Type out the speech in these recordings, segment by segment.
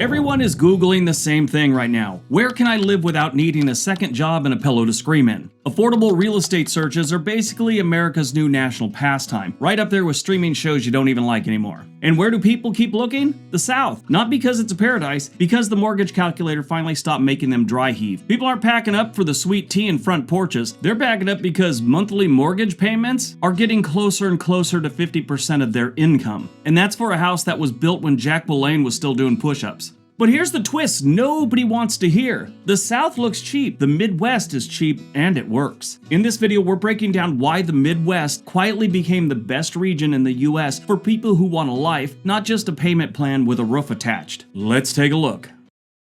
Everyone is Googling the same thing right now. Where can I live without needing a second job and a pillow to scream in? Affordable real estate searches are basically America's new national pastime, right up there with streaming shows you don't even like anymore. And where do people keep looking? The South. Not because it's a paradise, because the mortgage calculator finally stopped making them dry heave. People aren't packing up for the sweet tea and front porches. They're packing up because monthly mortgage payments are getting closer and closer to 50% of their income. And that's for a house that was built when Jack Boulain was still doing push-ups. But here's the twist nobody wants to hear. The South looks cheap, the Midwest is cheap, and it works. In this video, we're breaking down why the Midwest quietly became the best region in the US for people who want a life, not just a payment plan with a roof attached. Let's take a look.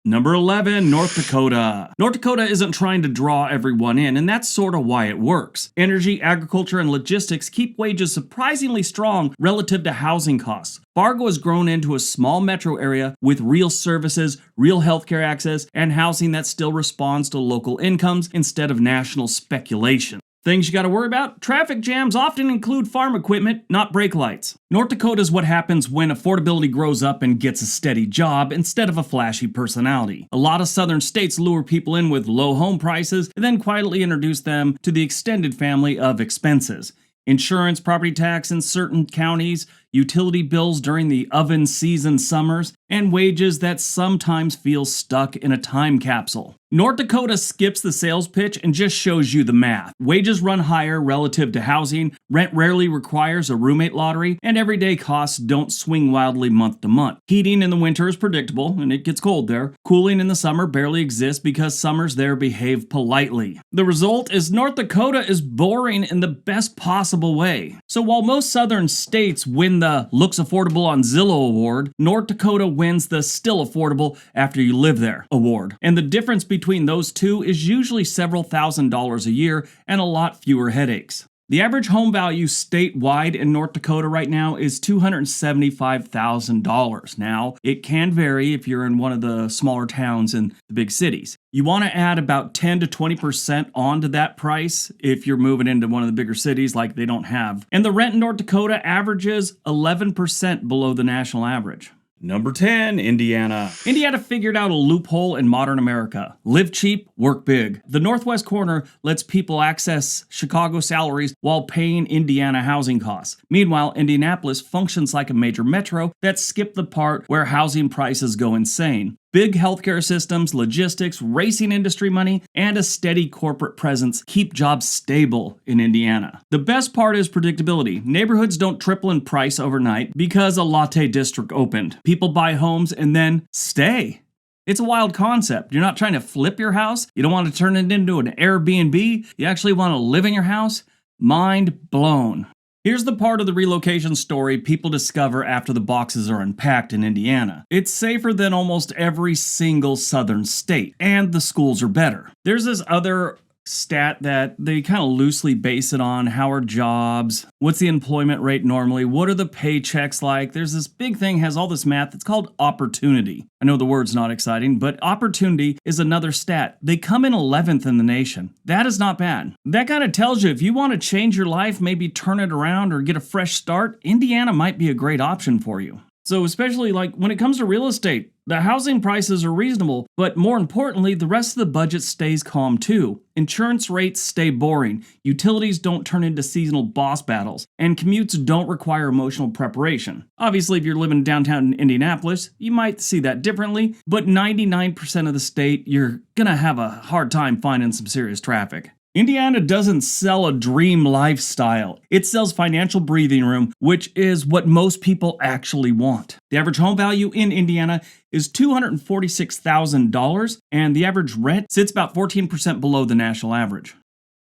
Number 11, North Dakota. North Dakota isn't trying to draw everyone in, and that's sort of why it works. Energy, agriculture, and logistics keep wages surprisingly strong relative to housing costs. Fargo has grown into a small metro area with real services, real healthcare access, and housing that still responds to local incomes instead of national speculation. Things you gotta worry about? Traffic jams often include farm equipment, not brake lights. North Dakota is what happens when affordability grows up and gets a steady job instead of a flashy personality. A lot of southern states lure people in with low home prices and then quietly introduce them to the extended family of expenses. Insurance, property tax in certain counties, utility bills during the oven season summers, and wages that sometimes feel stuck in a time capsule. North Dakota skips the sales pitch and just shows you the math. Wages run higher relative to housing, rent rarely requires a roommate lottery, and everyday costs don't swing wildly month to month. Heating in the winter is predictable, and it gets cold there. Cooling in the summer barely exists because summers there behave politely. The result is North Dakota is boring in the best possible way. So while most southern states win the Looks Affordable on Zillow award, North Dakota wins the Still Affordable After You Live There award. And the difference between those two is usually several $1,000s a year and a lot fewer headaches. The average home value statewide in North Dakota right now is $275,000. Now, it can vary if you're in one of the smaller towns in the big cities. You want to add about 10 to 20% onto that price if you're moving into one of the bigger cities like they don't have. And the rent in North Dakota averages 11% below the national average. Number 10, Indiana. Indiana figured out a loophole in modern America. Live cheap, work big. The Northwest corner lets people access Chicago salaries while paying Indiana housing costs. Meanwhile, Indianapolis functions like a major metro that skipped the part where housing prices go insane. Big healthcare systems, logistics, racing industry money, and a steady corporate presence keep jobs stable in Indiana. The best part is predictability. Neighborhoods don't triple in price overnight because a latte district opened. People buy homes and then stay. It's a wild concept. You're not trying to flip your house. You don't want to turn it into an Airbnb. You actually want to live in your house. Mind blown. Here's the part of the relocation story people discover after the boxes are unpacked in Indiana. It's safer than almost every single southern state, and the schools are better. There's this other stat that they kind of loosely base it on. How are jobs? What's the employment rate normally? What are the paychecks like? There's this big thing, has all this math. It's called opportunity. I know the word's not exciting, but opportunity is another stat. They come in 11th in the nation. That is not bad. That kind of tells you if you want to change your life, maybe turn it around or get a fresh start, Indiana might be a great option for you. So especially like when it comes to real estate, the housing prices are reasonable, but more importantly, the rest of the budget stays calm too. Insurance rates stay boring, utilities don't turn into seasonal boss battles, and commutes don't require emotional preparation. Obviously, if you're living downtown Indianapolis, you might see that differently, but 99% of the state, you're gonna have a hard time finding some serious traffic. Indiana doesn't sell a dream lifestyle. It sells financial breathing room, which is what most people actually want. The average home value in Indiana is $246,000, and the average rent sits about 14% below the national average.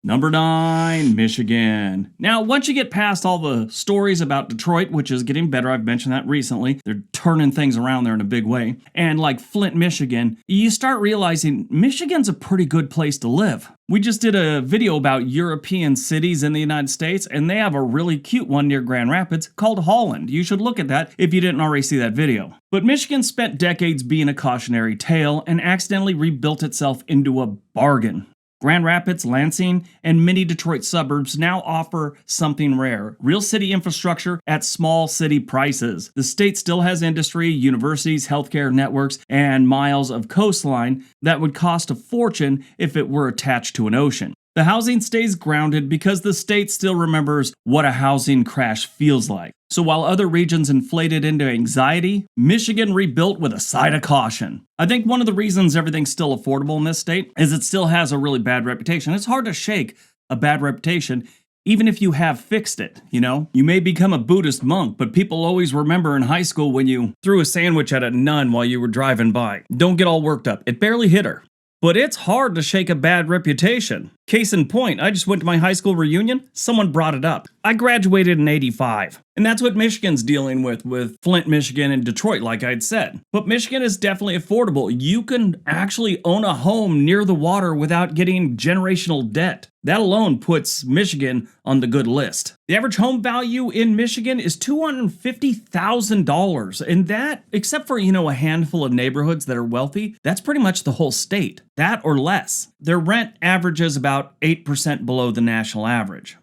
Number 9, Michigan. Now, once you get past all the stories about Detroit, which is getting better, I've mentioned that recently, they're turning things around there in a big way, and like Flint, Michigan, you start realizing Michigan's a pretty good place to live. We just did a video about European cities in the United States, and they have a really cute one near Grand Rapids called Holland. You should look at that if you didn't already see that video. But Michigan spent decades being a cautionary tale and accidentally rebuilt itself into a bargain. Grand Rapids, Lansing, and many Detroit suburbs now offer something rare: real city infrastructure at small city prices. The state still has industry, universities, healthcare networks, and miles of coastline that would cost a fortune if it were attached to an ocean. The housing stays grounded because the state still remembers what a housing crash feels like. So while other regions inflated into anxiety, Michigan rebuilt with a side of caution. I think one of the reasons everything's still affordable in this state is it still has a really bad reputation. It's hard to shake a bad reputation, even if you have fixed it, you know? You may become a Buddhist monk, but people always remember in high school when you threw a sandwich at a nun while you were driving by. Don't get all worked up. It barely hit her. But it's hard to shake a bad reputation. Case in point, I just went to my high school reunion. Someone brought it up. I graduated in '85. And that's what Michigan's dealing with Flint, Michigan, and Detroit, like I'd said. But Michigan is definitely affordable. You can actually own a home near the water without getting generational debt. That alone puts Michigan on the good list. The average home value in Michigan is $250,000. And that, except for, a handful of neighborhoods that are wealthy, that's pretty much the whole state. That or less. Their rent averages about 8% below the national average.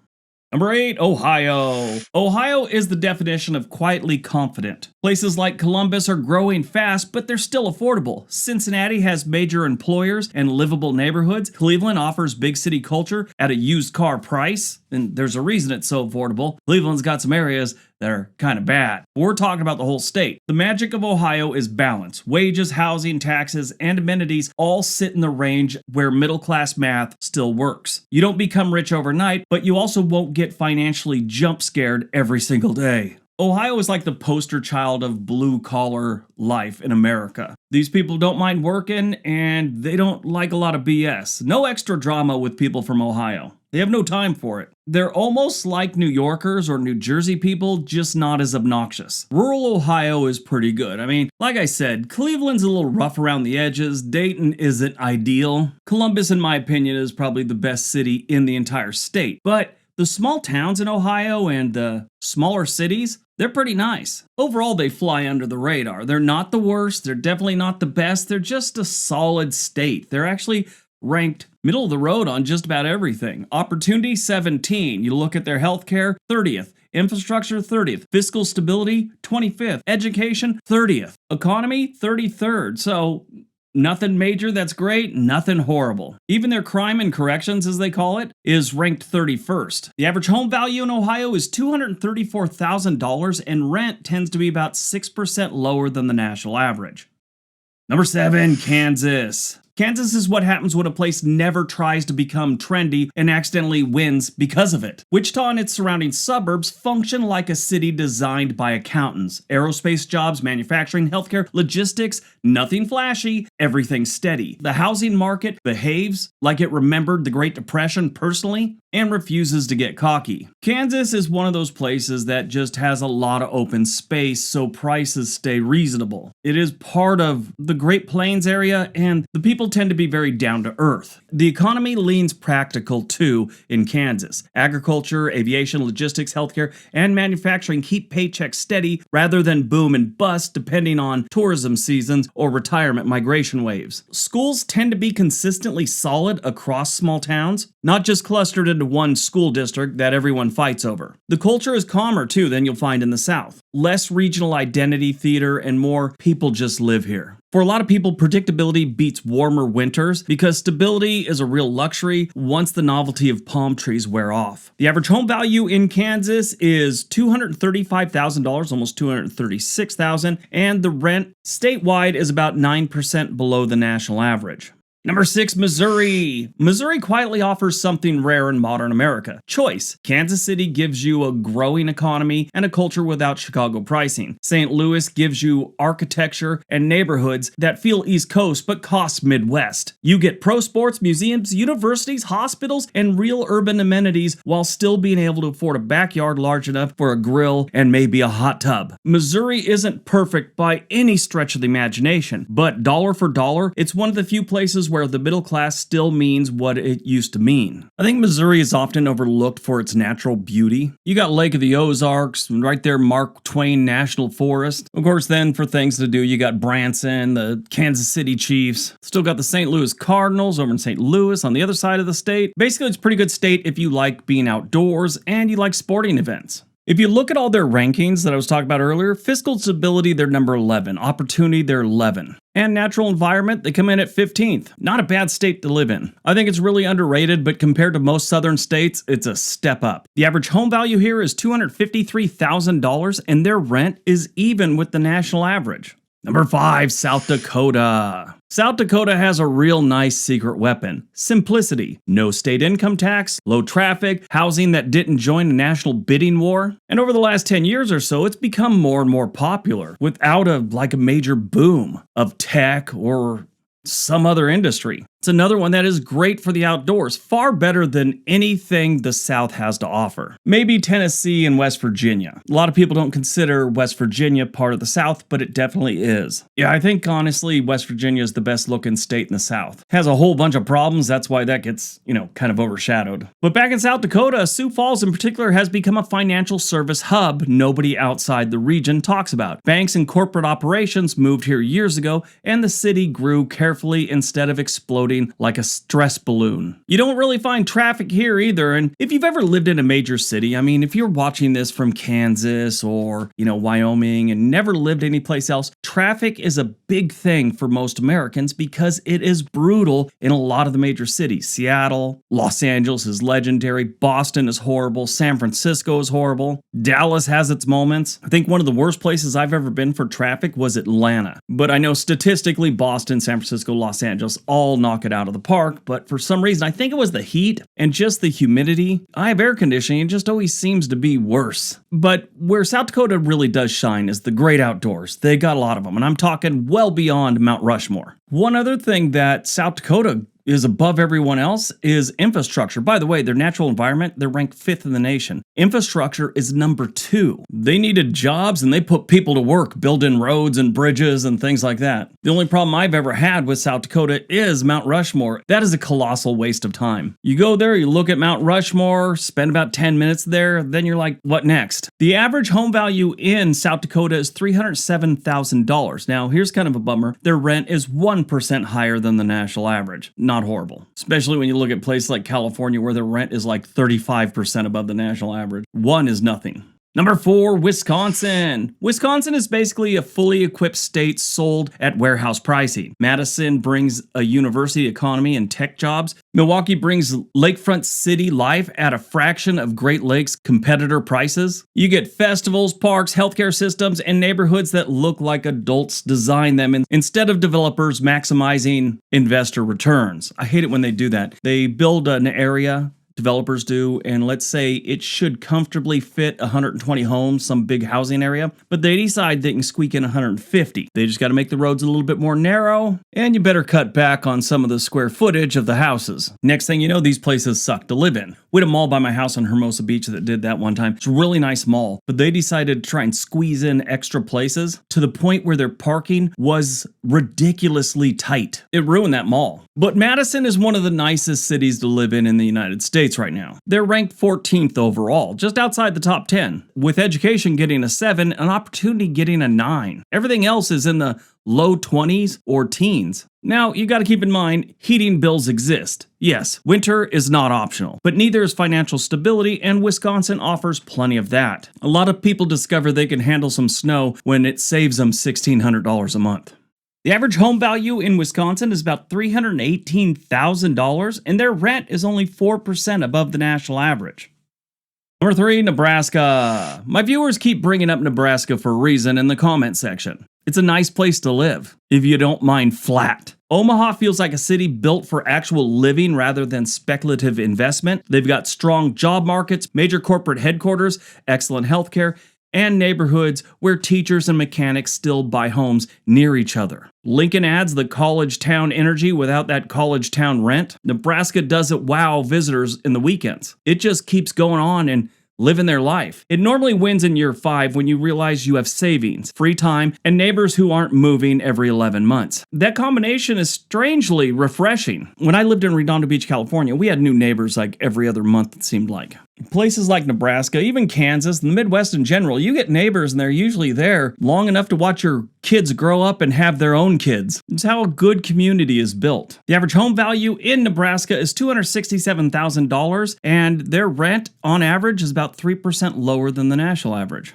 Number 8, Ohio. Ohio is the definition of quietly confident. Places like Columbus are growing fast, but they're still affordable. Cincinnati has major employers and livable neighborhoods. Cleveland offers big city culture at a used car price, and there's a reason it's so affordable. Cleveland's got some areas that are kind of bad. We're talking about the whole state. The magic of Ohio is balance. Wages, housing, taxes, and amenities all sit in the range where middle-class math still works. You don't become rich overnight, but you also won't get financially jump scared every single day. Ohio is like the poster child of blue-collar life in America. These people don't mind working, and they don't like a lot of BS. No extra drama with people from Ohio. They have no time for it. They're almost like New Yorkers or New Jersey people, just not as obnoxious. Rural Ohio is pretty good. I mean, like I said, Cleveland's a little rough around the edges. Dayton isn't ideal. Columbus, in my opinion, is probably the best city in the entire state. But the small towns in Ohio and the smaller cities, they're pretty nice. Overall, they fly under the radar. They're not the worst. They're definitely not the best. They're just a solid state. They're actually ranked middle of the road on just about everything. Opportunity, 17. You look at their healthcare, 30th. Infrastructure, 30th. Fiscal stability, 25th. Education, 30th. Economy, 33rd. So nothing major that's great, nothing horrible. Even their crime and corrections, as they call it, is ranked 31st. The average home value in Ohio is $234,000, and rent tends to be about 6% lower than the national average. Number 7, Kansas. Kansas is what happens when a place never tries to become trendy and accidentally wins because of it. Wichita and its surrounding suburbs function like a city designed by accountants. Aerospace jobs, manufacturing, healthcare, logistics, nothing flashy, everything steady. The housing market behaves like it remembered the Great Depression personally and refuses to get cocky. Kansas is one of those places that just has a lot of open space, so prices stay reasonable. It is part of the Great Plains area, and the people tend to be very down to earth. The economy leans practical too in Kansas. Agriculture, aviation, logistics, healthcare, and manufacturing keep paychecks steady rather than boom and bust depending on tourism seasons or retirement migration waves. Schools tend to be consistently solid across small towns, not just clustered into one school district that everyone fights over. The culture is calmer too than you'll find in the South. Less regional identity theater and more people just live here. For a lot of people, predictability beats warmer winters because stability is a real luxury once the novelty of palm trees wear off. The average home value in Kansas is $235,000, almost $236,000, and the rent statewide is about 9% below the national average. Number 6, Missouri. Missouri quietly offers something rare in modern America: choice. Kansas City gives you a growing economy and a culture without Chicago pricing. St. Louis gives you architecture and neighborhoods that feel East Coast but cost Midwest. You get pro sports, museums, universities, hospitals, and real urban amenities while still being able to afford a backyard large enough for a grill and maybe a hot tub. Missouri isn't perfect by any stretch of the imagination, but dollar for dollar, it's one of the few places where the middle class still means what it used to mean. I think Missouri is often overlooked for its natural beauty. You got Lake of the Ozarks, right there Mark Twain National Forest. Of course, then for things to do, you got Branson, the Kansas City Chiefs. Still got the St. Louis Cardinals over in St. Louis on the other side of the state. Basically, it's a pretty good state if you like being outdoors and you like sporting events. If you look at all their rankings that I was talking about earlier, fiscal stability, they're number 11. Opportunity, they're 11. And natural environment, they come in at 15th. Not a bad state to live in. I think it's really underrated, but compared to most southern states, it's a step up. The average home value here is $253,000, and their rent is even with the national average. Number 5, South Dakota. South Dakota has a real nice secret weapon. Simplicity. No state income tax, low traffic, housing that didn't join a national bidding war. And over the last 10 years or so, it's become more and more popular without a major boom of tech or some other industry. It's another one that is great for the outdoors, far better than anything the South has to offer. Maybe Tennessee and West Virginia. A lot of people don't consider West Virginia part of the South, but it definitely is. Yeah, I think honestly, West Virginia is the best looking state in the South. Has a whole bunch of problems, that's why that gets, kind of overshadowed. But back in South Dakota, Sioux Falls in particular has become a financial service hub nobody outside the region talks about. Banks and corporate operations moved here years ago, and the city grew carefully instead of exploding like a stress balloon. You don't really find traffic here either, and if you've ever lived in a major city, if you're watching this from Kansas or, Wyoming and never lived anyplace else, traffic is a big thing for most Americans because it is brutal in a lot of the major cities. Seattle, Los Angeles is legendary, Boston is horrible, San Francisco is horrible, Dallas has its moments. I think one of the worst places I've ever been for traffic was Atlanta, but I know statistically Boston, San Francisco, Los Angeles all knock it out of the park, but for some reason, I think it was the heat and just the humidity. I have air conditioning, it just always seems to be worse. But where South Dakota really does shine is the great outdoors. They got a lot of them, and I'm talking well beyond Mount Rushmore. One other thing that South Dakota is above everyone else is infrastructure. By the way, their natural environment, they're ranked 5th in the nation. Infrastructure is number 2. They needed jobs and they put people to work building roads and bridges and things like that. The only problem I've ever had with South Dakota is Mount Rushmore. That is a colossal waste of time. You go there, you look at Mount Rushmore, spend about 10 minutes there, then you're like, what next? The average home value in South Dakota is $307,000. Now, here's kind of a bummer. Their rent is 1% higher than the national average. Not horrible, especially when you look at places like California where the rent is like 35% above the national average. 1 is nothing. Number 4, Wisconsin. Wisconsin is basically a fully equipped state sold at warehouse pricing. Madison brings a university economy and tech jobs. Milwaukee brings lakefront city life at a fraction of Great Lakes competitor prices. You get festivals, parks, healthcare systems, and neighborhoods that look like adults design them instead of developers maximizing investor returns. I hate it when they do that. They build an area, developers do, and let's say it should comfortably fit 120 homes, some big housing area, but they decide they can squeak in 150. They just got to make the roads a little bit more narrow, and you better cut back on some of the square footage of the houses. Next thing you know, these places suck to live in. We had a mall by my house on Hermosa Beach that did that one time. It's a really nice mall, but they decided to try and squeeze in extra places to the point where their parking was ridiculously tight. It ruined that mall. But Madison is one of the nicest cities to live in the United States right now. They're ranked 14th overall, just outside the top 10, with education getting a 7 and opportunity getting a 9. Everything else is in the low 20s or teens. Now, you got to keep in mind, heating bills exist. Yes, winter is not optional, but neither is financial stability, and Wisconsin offers plenty of that. A lot of people discover they can handle some snow when it saves them $1,600 a month. The average home value in Wisconsin is about $318,000, and their rent is only 4% above the national average. Number 3, Nebraska. My viewers keep bringing up Nebraska for a reason in the comment section. It's a nice place to live, if you don't mind flat. Omaha feels like a city built for actual living rather than speculative investment. They've got strong job markets, major corporate headquarters, excellent healthcare, and neighborhoods where teachers and mechanics still buy homes near each other. Lincoln adds the college town energy without that college town rent. Nebraska doesn't wow visitors in the weekends. It just keeps going on, and living their life. It normally wins in year 5 when you realize you have savings, free time, and neighbors who aren't moving every 11 months. That combination is strangely refreshing. When I lived in Redondo Beach, California, we had new neighbors like every other month, it seemed like. Places like Nebraska, even Kansas, and the Midwest in general, you get neighbors and they're usually there long enough to watch your kids grow up and have their own kids. It's how a good community is built. The average home value in Nebraska is $267,000, and their rent on average is about 3% lower than the national average.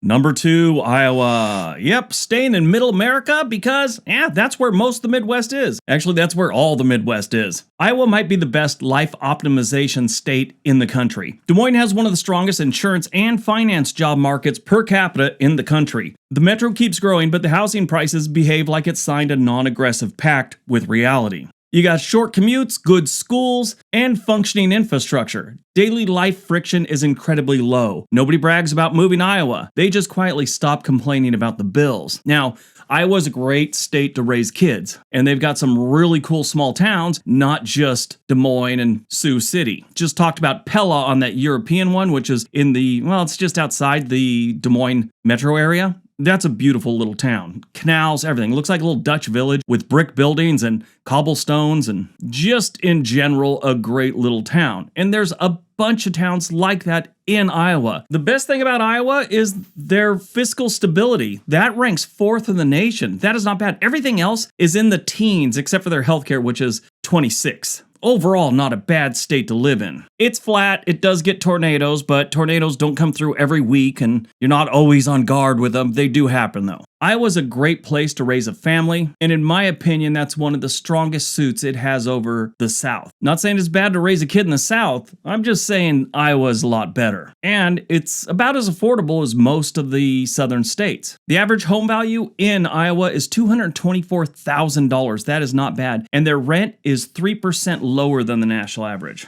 Number 2, Iowa. Yep, staying in middle America because, that's where most of the Midwest is. Actually, that's where all the Midwest is. Iowa might be the best life optimization state in the country. Des Moines has one of the strongest insurance and finance job markets per capita in the country. The metro keeps growing, but the housing prices behave like it signed a non-aggressive pact with reality. You got short commutes, good schools, and functioning infrastructure. Daily life friction is incredibly low. Nobody brags about moving Iowa. They just quietly stop complaining about the bills. Now, Iowa's a great state to raise kids, and they've got some really cool small towns, not just Des Moines and Sioux City. Just talked about Pella on that European one, which is in it's just outside the Des Moines metro area. That's a beautiful little town. Canals, everything. It looks like a little Dutch village with brick buildings and cobblestones and just in general a great little town. And there's a bunch of towns like that in Iowa. The best thing about Iowa is their fiscal stability. That ranks 4th in the nation. That is not bad. Everything else is in the teens except for their healthcare, which is 26th. Overall, not a bad state to live in. It's flat, it does get tornadoes, but tornadoes don't come through every week, and you're not always on guard with them. They do happen, though. Iowa's a great place to raise a family, and in my opinion, that's one of the strongest suits it has over the South. Not saying it's bad to raise a kid in the South, I'm just saying Iowa's a lot better. And it's about as affordable as most of the southern states. The average home value in Iowa is $224,000. That is not bad, and their rent is 3% lower than the national average.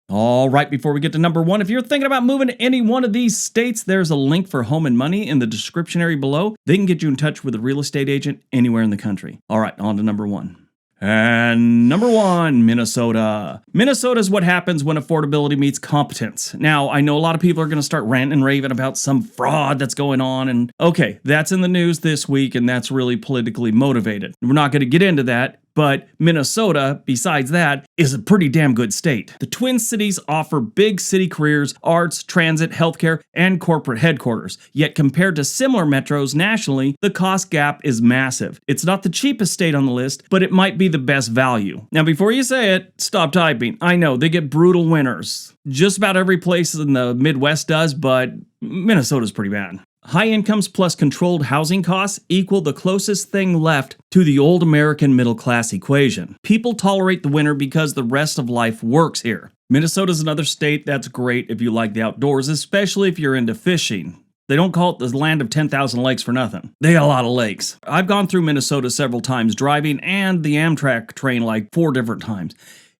All right, before we get to number 1, if you're thinking about moving to any one of these states, there's a link for Home and Money in the description area below. They can get you in touch with a real estate agent anywhere in the country. All right, on to number 1. And number 1, Minnesota. Minnesota is what happens when affordability meets competence. Now, I know a lot of people are going to start ranting and raving about some fraud that's going on, and okay, that's in the news this week, and that's really politically motivated. We're not going to get into that. But Minnesota, besides that, is a pretty damn good state. The Twin Cities offer big city careers, arts, transit, healthcare, and corporate headquarters. Yet compared to similar metros nationally, the cost gap is massive. It's not the cheapest state on the list, but it might be the best value. Now, before you say it, stop typing. I know, they get brutal winters. Just about every place in the Midwest does, but Minnesota's pretty bad. High incomes plus controlled housing costs equal the closest thing left to the old American middle class equation. People tolerate the winter because the rest of life works here. Minnesota's another state that's great if you like the outdoors, especially if you're into fishing. They don't call it the land of 10,000 lakes for nothing. They got a lot of lakes. I've gone through Minnesota several times driving and the Amtrak train like 4 different times.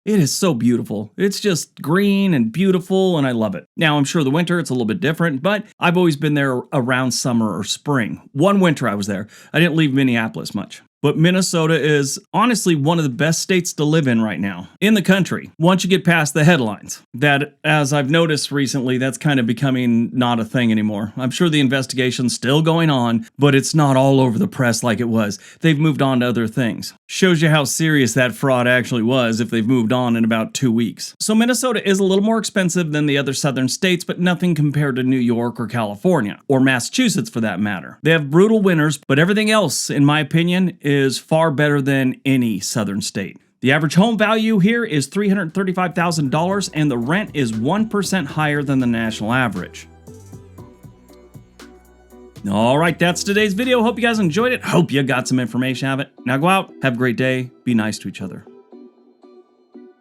It is so beautiful. It's just green and beautiful, and I love it. Now, I'm sure the winter, it's a little bit different, but I've always been there around summer or spring. One winter I was there. I didn't leave Minneapolis much. But Minnesota is honestly one of the best states to live in right now in the country, once you get past the headlines. That, as I've noticed recently, that's kind of becoming not a thing anymore. I'm sure the investigation's still going on, but it's not all over the press like it was. They've moved on to other things. Shows you how serious that fraud actually was if they've moved on in about 2 weeks. So Minnesota is a little more expensive than the other southern states, but nothing compared to New York or California, or Massachusetts for that matter. They have brutal winters, but everything else, in my opinion, is far better than any southern state. The average home value here is $335,000 and the rent is 1% higher than the national average. All right, that's today's video. Hope you guys enjoyed it. Hope you got some information out of it. Now go out, have a great day, be nice to each other.